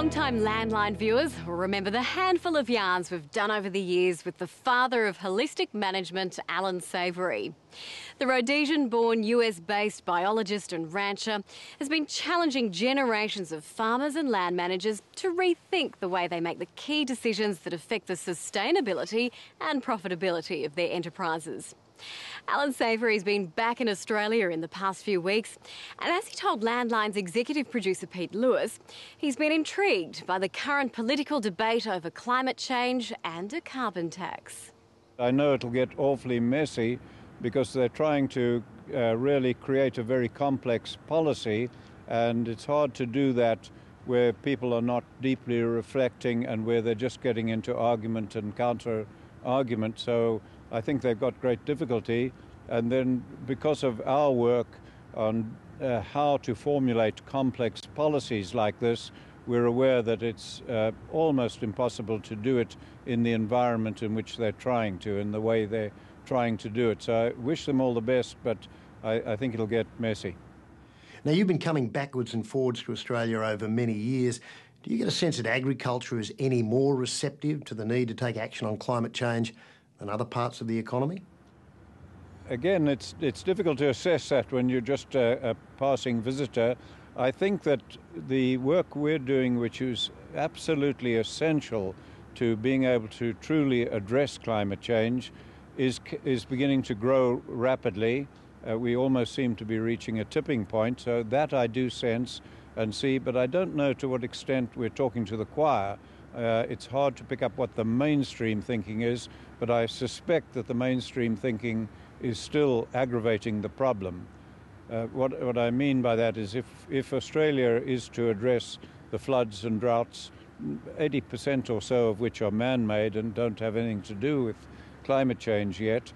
Longtime Landline viewers will remember the handful of yarns we've done over the years with the father of holistic management, Allan Savory. The Rhodesian-born US-based biologist and rancher has been challenging generations of farmers and land managers to rethink the way they make the key decisions that affect the sustainability and profitability of their enterprises. Allan Savory has been back in Australia in the past few weeks, and as he told Landline's executive producer Pete Lewis, he's been intrigued by the current political debate over climate change and a carbon tax. I know it'll get awfully messy because they're trying to really create a very complex policy, and it's hard to do that where people are not deeply reflecting and where they're just getting into argument and counter-argument. So I think they've got great difficulty, and then because of our work on how to formulate complex policies like this, we're aware that it's almost impossible to do it in the environment in which they're trying to, in the way they're trying to do it. So I wish them all the best, but I think it'll get messy. Now, you've been coming backwards and forwards to Australia over many years. Do you get a sense that agriculture is any more receptive to the need to take action on climate change than other parts of the economy? Again, it's difficult to assess that when you're just a passing visitor. I think that the work we're doing, which is absolutely essential to being able to truly address climate change, is beginning to grow rapidly. We almost seem to be reaching a tipping point, so that I do sense and see, but I don't know to what extent we're talking to the choir. It's hard to pick up what the mainstream thinking is, but I suspect that the mainstream thinking is still aggravating the problem. What I mean by that is if Australia is to address the floods and droughts, 80% or so of which are man-made and don't have anything to do with climate change yet,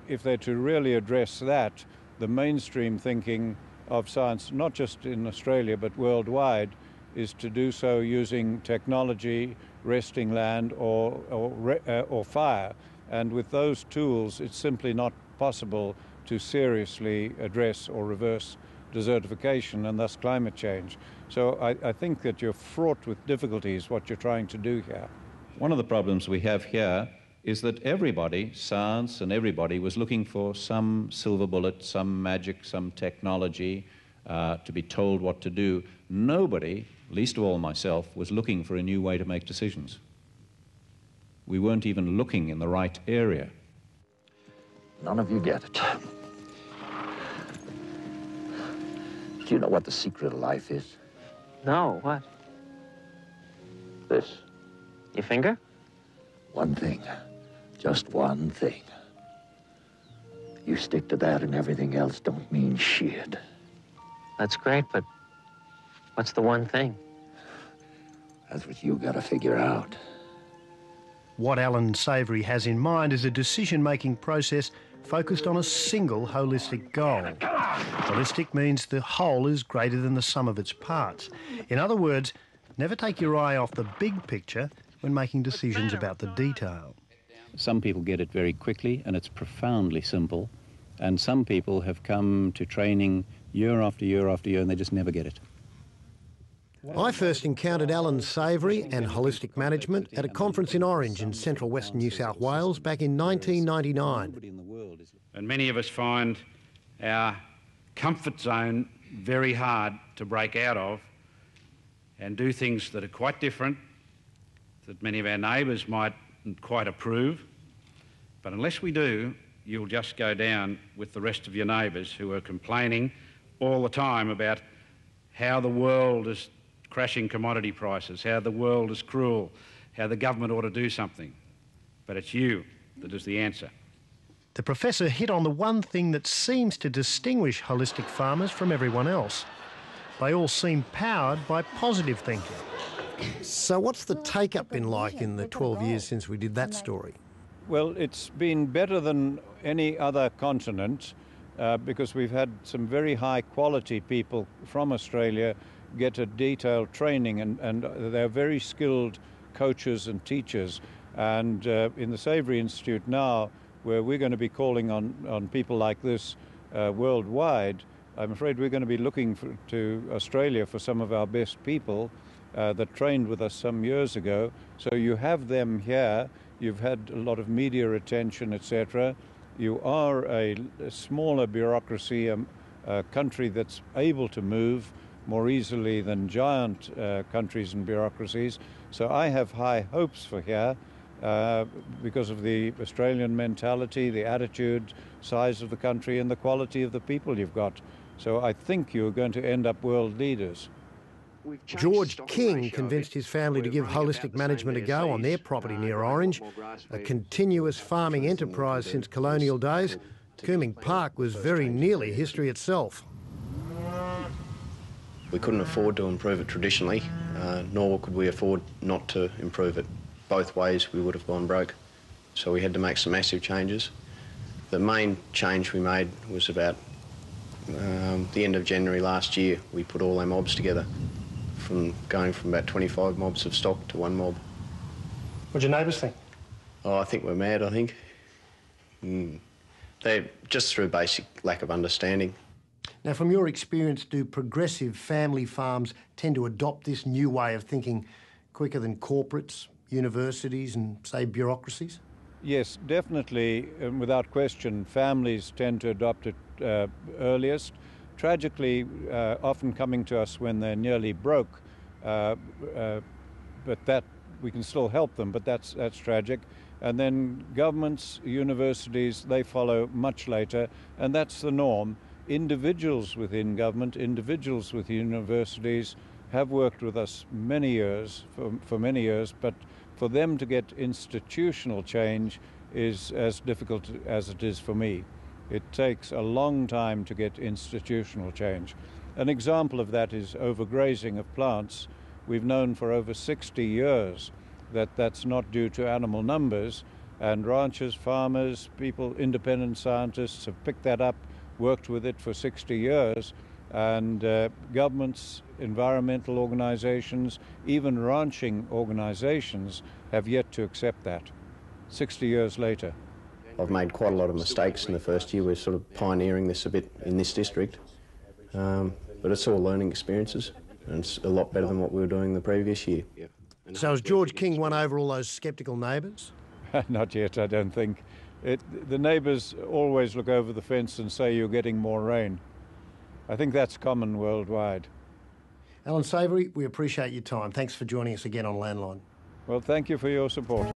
if they're to really address that, the mainstream thinking of science, not just in Australia but worldwide, is to do so using technology, resting land, or fire. And with those tools, it's simply not possible to seriously address or reverse desertification and thus climate change. So I think that you're fraught with difficulties, what you're trying to do here. One of the problems we have here is that everybody, science and everybody, was looking for some silver bullet, some magic, some technology to be told what to do. Nobody, least of all myself, was looking for a new way to make decisions. We weren't even looking in the right area. None of you get it. Do you know what the secret of life is? No, what? This. Your finger? One thing. Just one thing. You stick to that and everything else don't mean shit. That's great, but what's the one thing? That's what you gotta figure out. What Allan Savory has in mind is a decision-making process focused on a single holistic goal. Holistic means the whole is greater than the sum of its parts. In other words, never take your eye off the big picture when making decisions about the detail. Some people get it very quickly and it's profoundly simple, and some people have come to training year after year after year and they just never get it. I first encountered Allan Savory and holistic management at a conference in Orange in central western New South Wales back in 1999. And many of us find our comfort zone very hard to break out of and do things that are quite different, that many of our neighbours might quite approve. But unless we do, you'll just go down with the rest of your neighbours who are complaining all the time about how the world is crashing commodity prices, how the world is cruel, how the government ought to do something. But it's you that is the answer. The professor hit on the one thing that seems to distinguish holistic farmers from everyone else. They all seem powered by positive thinking. So what's the take-up been like in the 12 years since we did that story? Well, it's been better than any other continent because we've had some very high-quality people from Australia get a detailed training, and they're very skilled coaches and teachers. And in the Savory Institute now, where we're going to be calling on people like this worldwide, I'm afraid we're going to be looking to Australia for some of our best people. that trained with us some years ago. So you have them here. You've had a lot of media attention, etc. You are a smaller bureaucracy, a country that's able to move more easily than giant countries and bureaucracies. So I have high hopes for here because of the Australian mentality, the attitude, size of the country and the quality of the people you've got. So I think you're going to end up world leaders. George King convinced his family to give holistic management a go on their property near Orange, a continuous farming enterprise since colonial days. Coombing Park was very nearly history itself. We couldn't afford to improve it traditionally, nor could we afford not to improve it. Both ways we would have gone broke. So we had to make some massive changes. The main change we made was about the end of January last year. We put all our mobs together, going from about 25 mobs of stock to one mob. What'd your neighbours think? Oh, I think we're mad, I think. They're just through basic lack of understanding. Now, from your experience, do progressive family farms tend to adopt this new way of thinking quicker than corporates, universities and, say, bureaucracies? Yes, definitely, and without question, families tend to adopt it earliest. Tragically, often coming to us when they're nearly broke, but that we can still help them, but that's tragic. And then governments, universities, they follow much later, and that's the norm. Individuals within government, individuals with universities have worked with us many years, for many years, but for them to get institutional change is as difficult as it is for me. It takes a long time to get institutional change. An example of that is overgrazing of plants. We've known for over 60 years that that's not due to animal numbers, and ranchers, farmers, people, independent scientists have picked that up, worked with it for 60 years, and governments, environmental organizations, even ranching organizations have yet to accept that 60 years later. I've made quite a lot of mistakes in the first year. We're sort of pioneering this a bit in this district, but it's all learning experiences, and it's a lot better than what we were doing the previous year. So has George King won over all those sceptical neighbours? Not yet, I don't think. The neighbours always look over the fence and say you're getting more rain. I think that's common worldwide. Allan Savory, we appreciate your time. Thanks for joining us again on Landline. Well, thank you for your support.